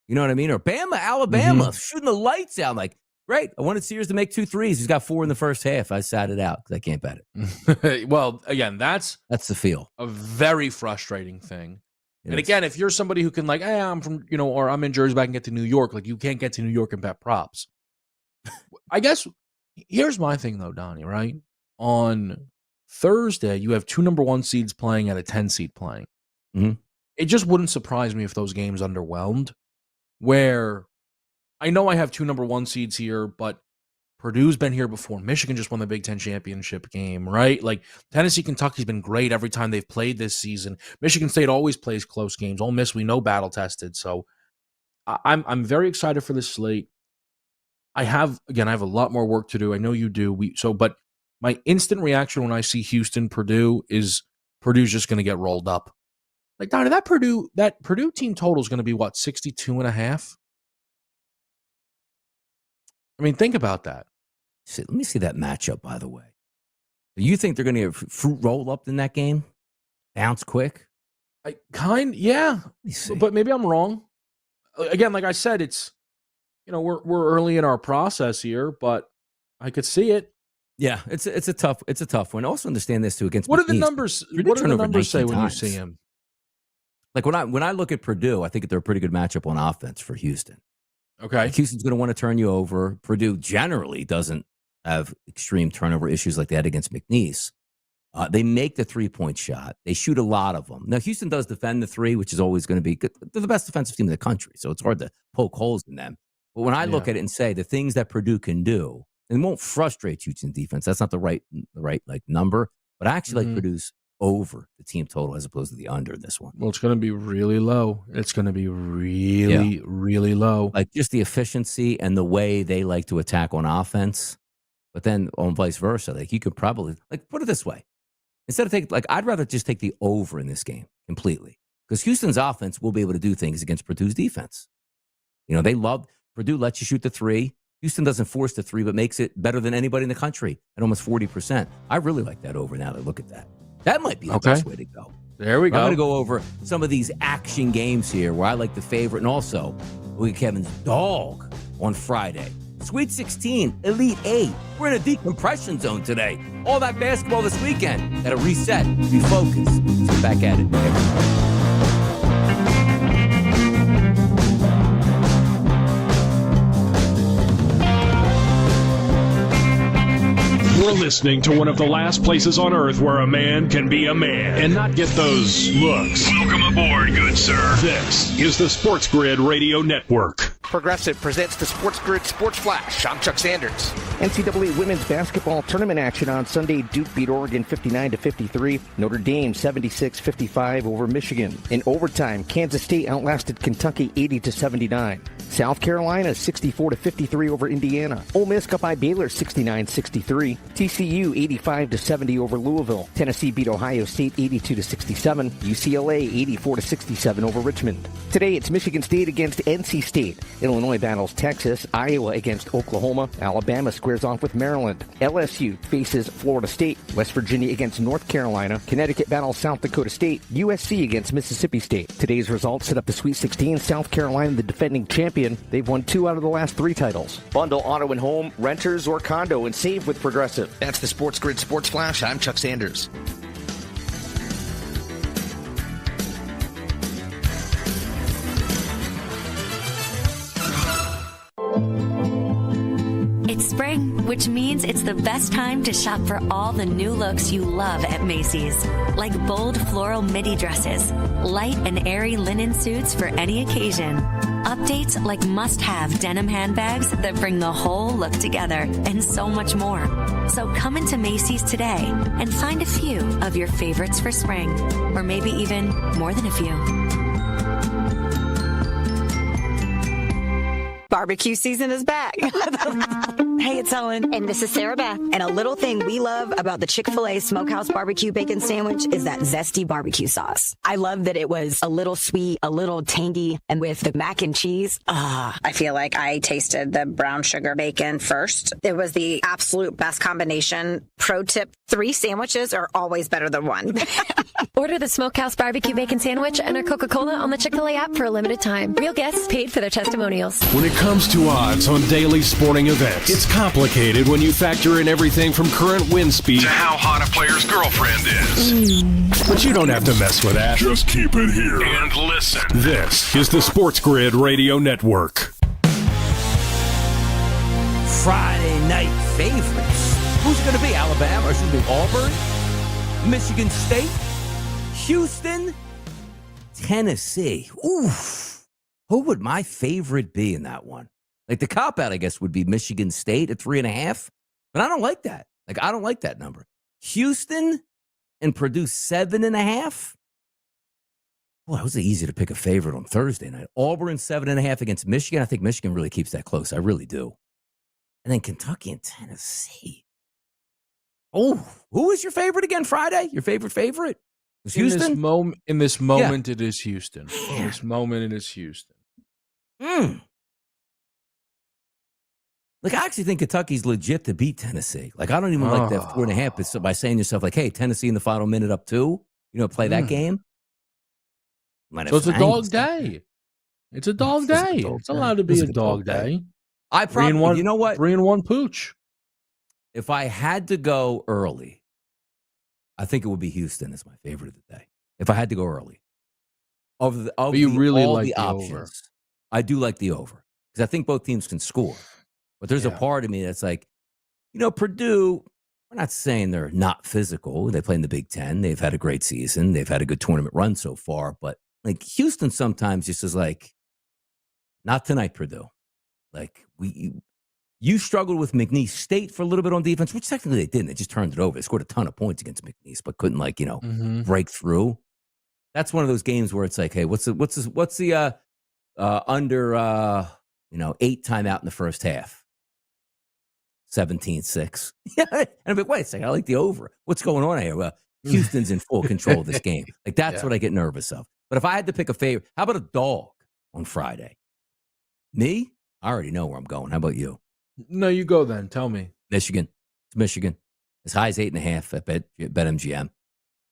You know what I mean? Or Bama, Alabama, shooting the lights out. I'm like, great. I wanted Sears to make 2 threes. He's got 4 in the first half. I sat it out because I can't bet it. Well, again, that's the feel. A very frustrating thing. And again, if you're somebody who can like, hey, I'm from, or I'm in Jersey, but I can get to New York. Like, you can't get to New York and bet props. I guess here's my thing though, Donnie, right? On Thursday, you have 2 number 1 seeds playing and a 10 seed playing. It just wouldn't surprise me if those games underwhelmed. Where I know I have 2 number 1 seeds here, but Purdue's been here before. Michigan just won the Big Ten championship game, right? Like, Tennessee, Kentucky's been great every time they've played this season. Michigan State always plays close games. Ole Miss, we know, battle tested. So I'm very excited for this slate. I have a lot more work to do. I know you do. But my instant reaction when I see Houston, Purdue is Purdue's just going to get rolled up. Like, Donnie, that Purdue team total is going to be what, 62.5? I mean, think about that. Let me see that matchup, by the way. Do you think they're going to get fruit roll up in that game? Bounce quick? Yeah. But maybe I'm wrong. Again, like I said, it's, we're early in our process here, but I could see it. Yeah, it's a tough one. Also understand this too against What do the McNeese. numbers? What do the numbers say when you see him? Like when I look at Purdue, I think they're a pretty good matchup on offense for Houston. Okay, like Houston's going to want to turn you over. Purdue generally doesn't have extreme turnover issues like they had against McNeese. They make the 3-point shot. They shoot a lot of them. Now Houston does defend the 3, which is always going to be good. They're the best defensive team in the country, so it's hard to poke holes in them. But when I look at it and say the things that Purdue can do, and it won't frustrate Houston defense. That's not the right like number. But I actually like Purdue's over the team total as opposed to the under in this one. Well, it's going to be really low. It's going to be really, really low. Like just the efficiency and the way they like to attack on offense. But then on vice versa, like you could probably put it this way. Instead of I'd rather just take the over in this game completely. Because Houston's offense will be able to do things against Purdue's defense. Purdue lets you shoot the three. Houston doesn't force the three, but makes it better than anybody in the country at almost 40%. I really like that over now that I look at that. That might be the best way to go. There we go. I'm going to go over some of these action games here where I like the favorite, and also look at Kevin's dog on Friday. Sweet 16, Elite 8. We're in a decompression zone today. All that basketball this weekend. Got to reset, refocus. Sit back at it. You're listening to one of the last places on earth where a man can be a man and not get those looks. Welcome aboard, good sir. This is the SportsGrid Radio Network. Progressive presents the SportsGrid Sports Flash. I'm Chuck Sanders. NCAA women's basketball tournament action on Sunday. Duke beat Oregon 59-53. Notre Dame 76-55 over Michigan. In overtime, Kansas State outlasted Kentucky 80-79. South Carolina 64-53 over Indiana. Ole Miss got by Baylor 69-63. TCU 85-70 over Louisville. Tennessee beat Ohio State 82-67. UCLA 84-67 over Richmond. Today it's Michigan State against NC State. Illinois battles Texas. Iowa against Oklahoma. Alabama squares off with Maryland. LSU faces Florida State. West Virginia against North Carolina. Connecticut battles South Dakota State. USC against Mississippi State. Today's results set up the Sweet 16. South Carolina, the defending champion. They've won 2 out of the last 3 titles. Bundle auto and home, renters, or condo and save with Progressive. That's the SportsGrid Sports Flash. I'm Chuck Sanders. It's spring, which means it's the best time to shop for all the new looks you love at Macy's. Like bold floral midi dresses, light and airy linen suits for any occasion. Updates like must-have denim handbags that bring the whole look together, and so much more. So come into Macy's today and find a few of your favorites for spring, or maybe even more than a few. Barbecue season is back. Hey, it's Ellen. And this is Sarah Beth. And a little thing we love about the Chick-fil-A Smokehouse Barbecue Bacon Sandwich is that zesty barbecue sauce. I love that it was a little sweet, a little tangy, and with the mac and cheese. I feel like I tasted the brown sugar bacon first. It was the absolute best combination. Pro tip, 3 sandwiches are always better than 1. Order the Smokehouse Barbecue Bacon Sandwich and our Coca-Cola on the Chick-fil-A app for a limited time. Real guests paid for their testimonials. When it comes to odds on daily sporting events, it's complicated when you factor in everything from current wind speed to how hot a player's girlfriend is. But you don't have to mess with that. Just keep it here and listen. This is the SportsGrid Radio Network. Friday night favorites. Who's going to be? Alabama, Auburn, Michigan State, Houston, Tennessee. Oof. Who would my favorite be in that one? Like the cop-out, I guess, would be Michigan State at 3.5. But I don't like that. I don't like that number. Houston and Purdue 7.5. Boy, it was easy to pick a favorite on Thursday night. Auburn 7.5 against Michigan. I think Michigan really keeps that close. I really do. And then Kentucky and Tennessee. Oh, who is your favorite again Friday? Your favorite? Was Houston? In this moment, it is Houston. In this moment, it is Houston. I actually think Kentucky's legit to beat Tennessee. I don't even like that 4.5. But by saying to yourself, hey, Tennessee in the final minute up 2, play that game. So it's a dog day. It's a dog day. It's allowed to be a dog day. I probably, you know what? 3-1 pooch. If I had to go early, I think it would be Houston as my favorite of the day. If I had to go early. You really like the options, over. I do like the over. Because I think both teams can score. But there's a part of me that's like, Purdue, we're not saying they're not physical. They play in the Big Ten. They've had a great season. They've had a good tournament run so far. But Houston sometimes just is not tonight, Purdue. You struggled with McNeese State for a little bit on defense, which technically they didn't. They just turned it over. They scored a ton of points against McNeese, but couldn't break through. That's one of those games where it's like, hey, what's the under 8 timeout in the first half? 17-6. Yeah, and I'm like, wait a second, I like the over. What's going on here? Well, Houston's in full control of this game. Like that's what I get nervous of. But if I had to pick a favorite, how about a dog on Friday? Me? I already know where I'm going. How about you? No, you go then. Tell me. Michigan. It's Michigan. As high as 8.5 at BetMGM.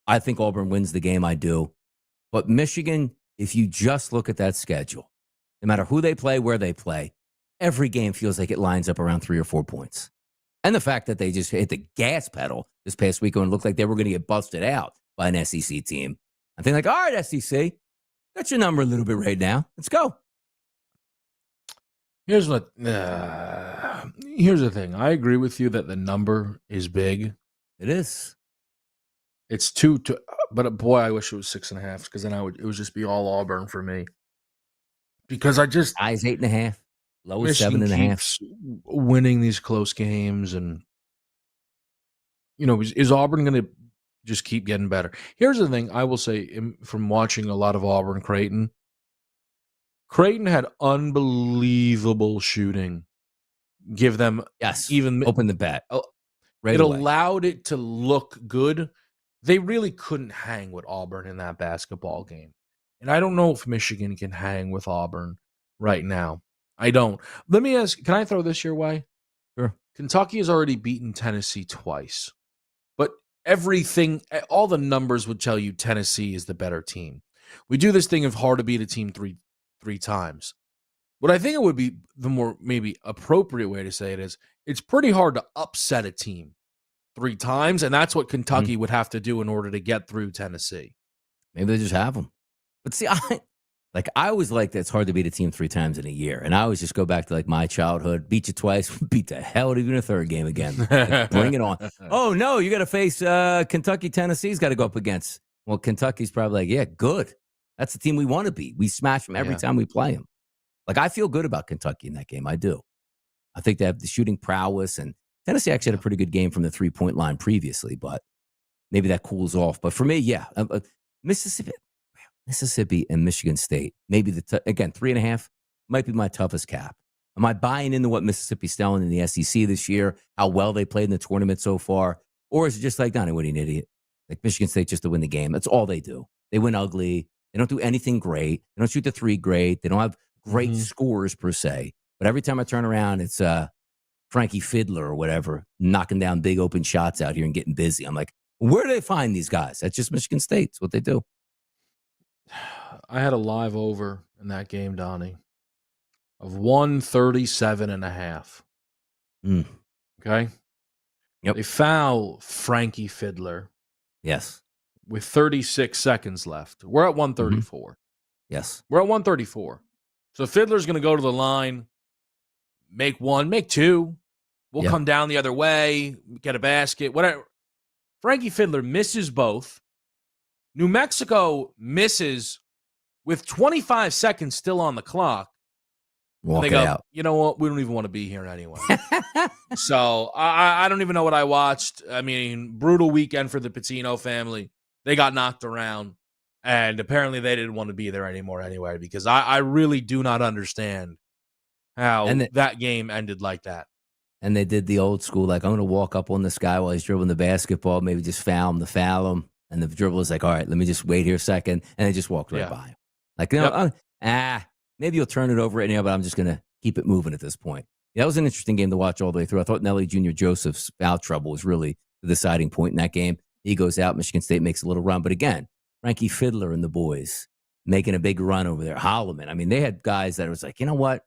I think Auburn wins the game. I do. But Michigan, if you just look at that schedule, no matter who they play, where they play, every game feels like it lines up around 3 or 4 points. And the fact that they just hit the gas pedal this past week and looked like they were going to get busted out by an SEC team. I think like, all right, SEC, got your number a little bit right now. Let's go. Here's the thing. I agree with you that the number is big. It is. It's 2, but boy, I wish it was 6.5 because then it would just be all Auburn for me. Because I just highs 8.5, low is Michigan 7.5. Winning these close games, and is Auburn going to just keep getting better? Here's the thing I will say from watching a lot of Auburn Creighton. Creighton had unbelievable shooting. Give them even open the bet. It allowed it to look good. They really couldn't hang with Auburn in that basketball game. And I don't know if Michigan can hang with Auburn right now. I don't. Let me ask, can I throw this your way? Sure. Kentucky has already beaten Tennessee twice. But all the numbers would tell you Tennessee is the better team. We do this thing of hard to beat a team three times. What I think it would be the more maybe appropriate way to say it is it's pretty hard to upset a team 3 times, and that's what Kentucky would have to do in order to get through Tennessee. Maybe they just have them. But see, I always like that it's hard to beat a team 3 times in a year. And I always just go back to like my childhood, beat you twice, beat the hell out of you in a third game again. Like, bring it on. Oh, no, you got to face Kentucky, Tennessee's got to go up against. Well, Kentucky's probably like, yeah, good. That's the team we want to beat. We smash them every time we play them. Like, I feel good about Kentucky in that game. I do. I think they have the shooting prowess, and Tennessee actually had a pretty good game from the 3-point line previously, but maybe that cools off. But for me, Mississippi and Michigan State, maybe again, 3.5 might be my toughest cap. Am I buying into what Mississippi's selling in the SEC this year, how well they played in the tournament so far? Or is it just like, Donnie, what are you, an idiot? Like Michigan State just to win the game. That's all they do. They win ugly. They don't do anything great. They don't shoot the 3 great. They don't have great scores per se. But every time I turn around, it's Frankie Fiddler or whatever, knocking down big open shots out here and getting busy. I'm like, where do they find these guys? That's just Michigan State. It's what they do. I had a live over in that game, Donnie, of 137.5. Okay? Yep. They foul Frankie Fiddler. Yes. With 36 seconds left. We're at 134. Yes. We're at 134. So Fiddler's going to go to the line, make 1, make 2. We'll come down the other way, get a basket, whatever. Frankie Fiddler misses both. New Mexico misses with 25 seconds still on the clock. Walk out. You know what? We don't even want to be here anyway. So I don't even know what I watched. I mean, brutal weekend for the Patino family. They got knocked around, and apparently they didn't want to be there anymore anyway, because I really do not understand how that game ended like that. And they did the old school, like, I'm going to walk up on this guy while he's dribbling the basketball, maybe just foul him. And the dribbler's like, all right, let me just wait here a second. And they just walked right by him. Like, maybe you'll turn it over anyhow, but I'm just going to keep it moving at this point. Yeah, that was an interesting game to watch all the way through. I thought Nelly Jr. Joseph's foul trouble was really the deciding point in that game. He goes out, Michigan State makes a little run. But again, Frankie Fiddler and the boys making a big run over there. Holloman. I mean, they had guys that was like, you know what?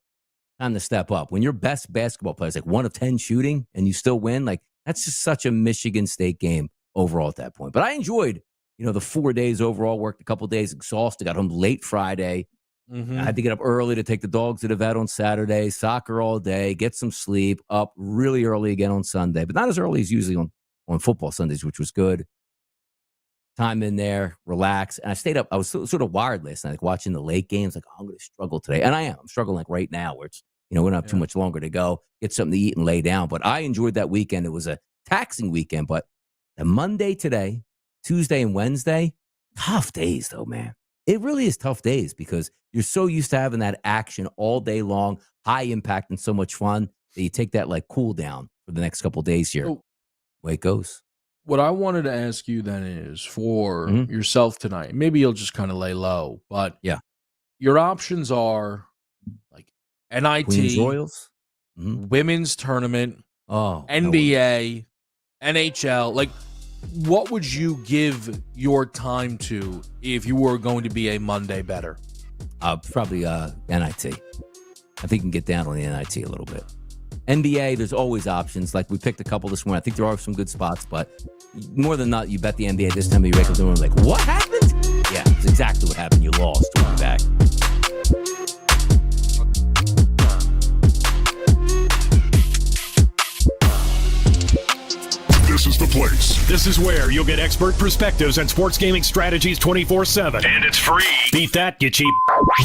Time to step up. When your best basketball player is like 1 of 10 shooting and you still win, like that's just such a Michigan State game overall at that point. But I enjoyed, the 4 days overall, worked a couple of days exhausted, got home late Friday. I had to get up early to take the dogs to the vet on Saturday, soccer all day, get some sleep, up really early again on Sunday, but not as early as usually on football Sundays, which was good. Time in there, relax. And I stayed up. I was sort of wired last night, like watching the late games, like, oh, I'm going to struggle today. And I am. I'm struggling like right now where it's we don't have too much longer to go. Get something to eat and lay down. But I enjoyed that weekend. It was a taxing weekend, but the Monday today, Tuesday and Wednesday, tough days though, man. It really is tough days because you're so used to having that action all day long, high impact and so much fun that you take that like cool down for the next couple of days here. Way it goes. What I wanted to ask you then is for yourself tonight, maybe you'll just kind of lay low, but your options are like Queens NIT, Royals, women's tournament, oh, NBA, NHL. Like, what would you give your time to if you were going to be a Monday bettor? Probably NIT. I think you can get down on the NIT a little bit. NBA, there's always options. Like we picked a couple this morning. I think there are some good spots, but more than not, you bet the NBA this time of year. You're like, what happened? Yeah, it's exactly what happened. You lost. We'll be back. This is the place. This is where you'll get expert perspectives and sports gaming strategies 24/7. And it's free. Beat that, you cheap.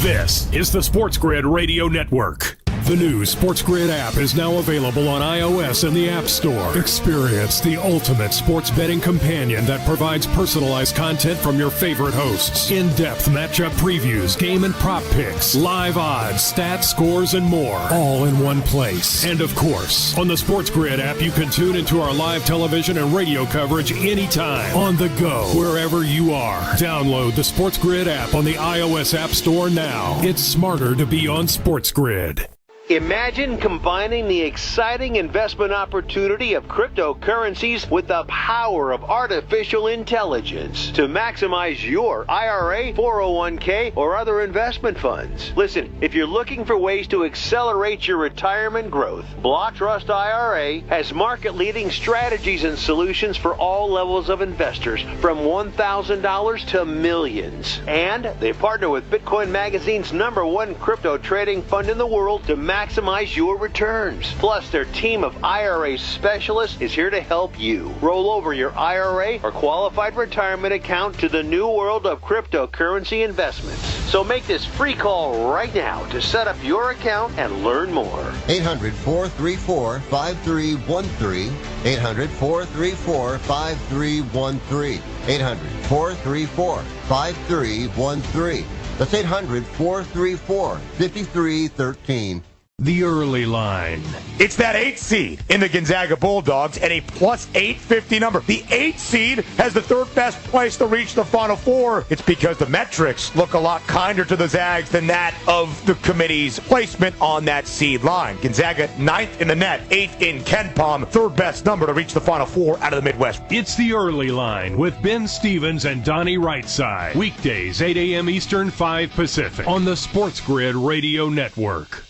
This is the SportsGrid Radio Network. The new SportsGrid app is now available on iOS and the App Store. Experience the ultimate sports betting companion that provides personalized content from your favorite hosts. In-depth matchup previews, game and prop picks, live odds, stats, scores, and more. All in one place. And of course, on the SportsGrid app, you can tune into our live television and radio coverage anytime. On the go, wherever you are. Download the SportsGrid app on the iOS App Store now. It's smarter to be on SportsGrid. Imagine combining the exciting investment opportunity of cryptocurrencies with the power of artificial intelligence to maximize your IRA, 401k, or other investment funds. Listen, if you're looking for ways to accelerate your retirement growth, Block Trust IRA has market-leading strategies and solutions for all levels of investors, from $1,000 to millions. And they partner with Bitcoin Magazine's #1 crypto trading fund in the world to maximize your returns. Plus, their team of IRA specialists is here to help you roll over your IRA or qualified retirement account to the new world of cryptocurrency investments. So make this free call right now to set up your account and learn more. 800-434-5313. 800-434-5313. 800-434-5313. That's 800-434-5313. The early line. It's that 8 seed in the Gonzaga Bulldogs and a plus 850 number. The 8 seed has the third best place to reach the Final Four. It's because the metrics look a lot kinder to the Zags than that of the committee's placement on that seed line. Gonzaga 9th in the net, 8th in KenPom, third best number to reach the Final Four out of the Midwest. It's the early line with Ben Stevens and Donnie Rightside. Weekdays, 8 a.m. Eastern, 5 Pacific on the SportsGrid Radio Network.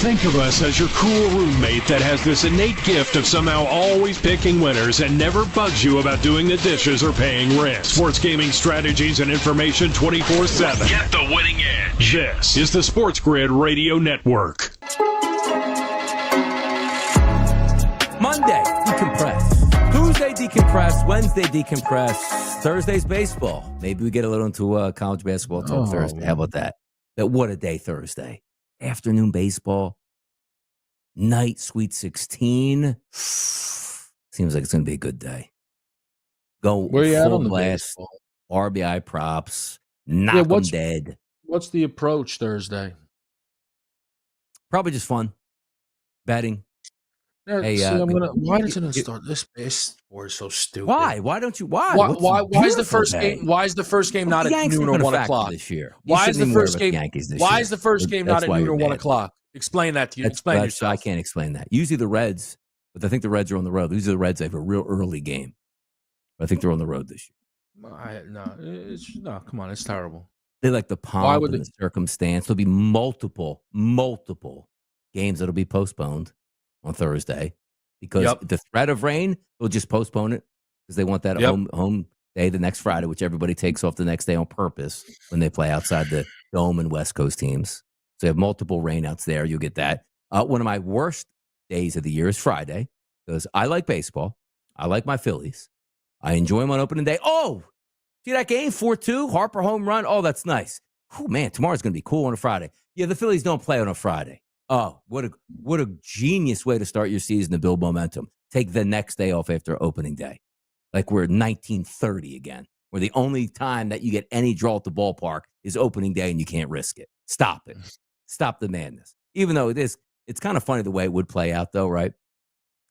Think of us as your cool roommate that has this innate gift of somehow always picking winners and never bugs you about doing the dishes or paying rent. Sports gaming strategies and information 24/7. Get the winning edge. This is the SportsGrid Radio Network. Monday, decompress. Tuesday, decompress. Wednesday, decompress. Thursday's baseball. Maybe we get a little into college basketball talk Thursday. How about that? But what a day Thursday. Afternoon baseball, night Sweet 16. Seems like it's going to be a good day. Go where you at on the blast, baseball? RBI props, knock them dead. What's the approach Thursday? Probably just fun, betting. Yeah, Hey, why doesn't it start this baseball is so stupid? Why? Why don't you? Why? Why is the first game? Why is the first game not at noon or 1 o'clock this year? Why is the first game? Why is the first game not That's at why noon you're or 1 mad. o'clock? Explain that to you. Explain yourself. I can't explain that. Usually the Reds, but I think the Reds are on the road. Usually the Reds have a real early game. But I think they're on the road this year. No, come on, it's terrible. They like the pomp and the circumstance. There'll be multiple games that'll be postponed on Thursday. Because the threat of rain, they'll just postpone it because they want that home day the next Friday, which everybody takes off the next day on purpose when they play outside the Dome and West Coast teams. So you have multiple rainouts there. You'll get that. One of my worst days of the year is Friday because I like baseball. I like my Phillies. I enjoy them on opening day. Oh, see that game? 4-2, Harper home run. Oh, that's nice. Oh, man, tomorrow's going to be cool on a Friday. Yeah, the Phillies don't play on a Friday. Oh, what a genius way to start your season to build momentum. Take the next day off after opening day. Like we're 1930 again, where the only time that you get any draw at the ballpark is opening day and you can't risk it. Stop it. Stop the madness. Even though it's kind of funny the way it would play out though, right?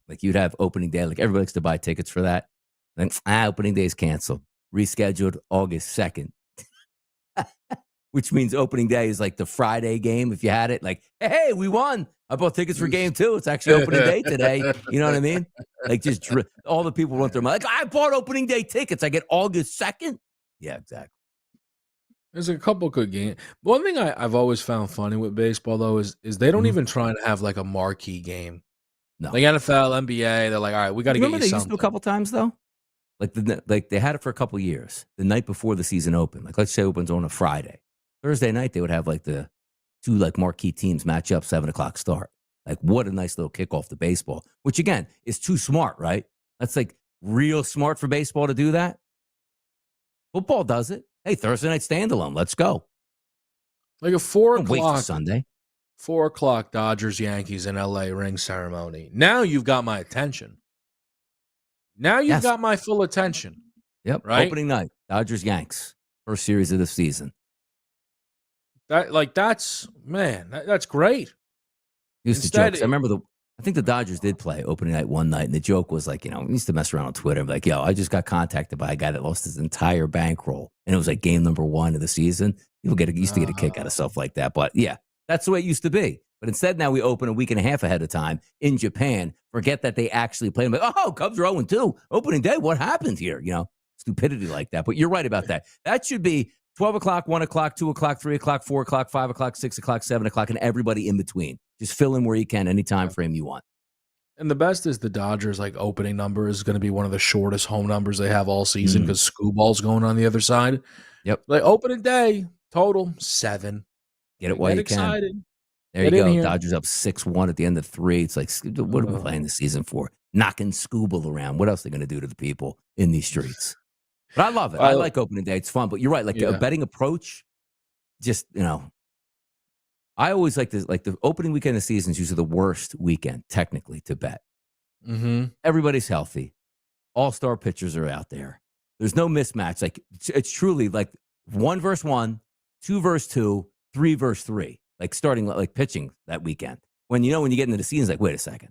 Like you'd have opening day, like everybody likes to buy tickets for that. Then opening day is canceled. Rescheduled August 2nd. Which means opening day is like the Friday game if you had it. Like, hey, we won. I bought tickets for game 2. It's actually opening day today. You know what I mean? Like just all the people run through them. Like, I bought opening day tickets. I get August 2nd. Yeah, exactly. There's a couple good games. One thing I've always found funny with baseball, though, is they don't even try to have like a marquee game. No. Like NFL, NBA, they're like, all right, we got to get you Remember they something. used to a couple times, though? Like they had it for a couple years, the night before the season opened. Like let's say it opens on a Friday. Thursday night, they would have like the two like marquee teams match up, 7 o'clock start. Like what a nice little kickoff to baseball, which again is too smart, right? That's like real smart for baseball to do that. Football does it. Hey, Thursday night standalone. Let's go. Like a 4 Don't wait for o'clock Sunday. 4 o'clock Dodgers Yankees in LA ring ceremony. Now you've got my attention. Now you've got my full attention. Yep. Right? Opening night, Dodgers Yanks, first series of the season. That's great. Used to joke. I remember I think the Dodgers did play opening night one night, and the joke was like, we used to mess around on Twitter. I'm like, yo, I just got contacted by a guy that lost his entire bankroll, and it was like game number 1 of the season. People used to get a kick out of stuff like that, but yeah, that's the way it used to be. But instead, now we open a week and a half ahead of time in Japan. Forget that they actually play. I'm like, oh, Cubs are 0-2 opening day. What happened here? Stupidity like that. But you're right about that. That should be 12 o'clock, 1 o'clock, 2 o'clock, 3 o'clock, 4 o'clock, 5 o'clock, 6 o'clock, 7 o'clock, and everybody in between. Just fill in where you can, any time frame you want. And the best is the Dodgers opening number is going to be one of the shortest home numbers they have all season because Screwball's going on the other side. Yep. Like opening day, total 7. Get it while you excited. can. There you go. Dodgers up 6-1 at the end of 3. It's like, what are we playing this season for? Knocking Scooble around. What else are they going to do to the people in these streets? But I love it. I like opening day. It's fun. But you're right. Like a betting approach, just, I always like this. Like the opening weekend of the season is usually the worst weekend, technically, to bet. Mm-hmm. Everybody's healthy. All-star pitchers are out there. There's no mismatch. Like it's truly like 1 versus 1, 2 versus 2, 3 versus 3. Like starting like pitching that weekend. When when you get into the season, it's like, wait a second.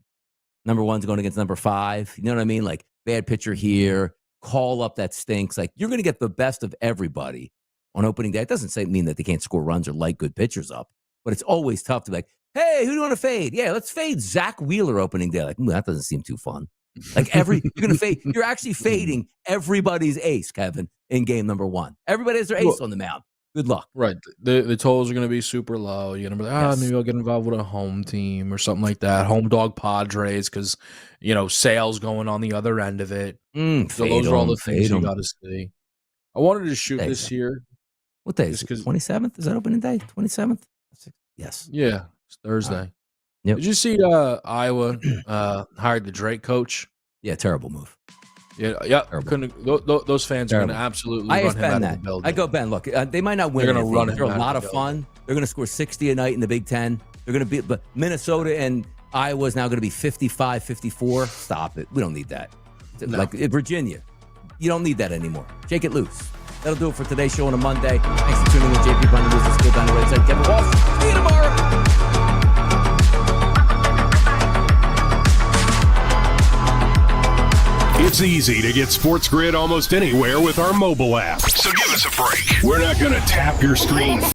Number 1's going against number 5. You know what I mean? Like bad pitcher here, call up that stinks. Like you're going to get the best of everybody on opening day. It doesn't mean that they can't score runs or light good pitchers up, but it's always tough to be like, hey, who do you want to fade? Yeah, let's fade Zach Wheeler opening day. Like, that doesn't seem too fun. Like you're going to fade. You're actually fading everybody's ace, Kevin, in game number 1. Everybody has their ace on the mound. Good luck. Right. The totals are going to be super low. You're going to be like, maybe I'll get involved with a home team or something like that. Home dog Padres because, sales going on the other end of it. So those are all the things you got to see. I wanted to shoot this here. What day is it? 27th? Is that opening day? 27th? Yes. Yeah. It's Thursday. Yep. Did you see Iowa hired the Drake coach? Yeah, terrible move. Yeah. Those fans are going to absolutely run him out of the building. I go, Ben, look, they might not win. They're going to run him They're out a lot of of fun. They're going to score 60 a night in the Big Ten. They're going to be, but Minnesota and Iowa is now going to be 55-54. Stop it. We don't need that. No. Like Virginia, you don't need that anymore. Shake it loose. That'll do it for today's show on a Monday. Thanks for tuning in. JP Bundy, Losers, Skill down the right side. Kevin Walsh. See you tomorrow. It's easy to get SportsGrid almost anywhere with our mobile app. So give us a break. We're not going to tap your screen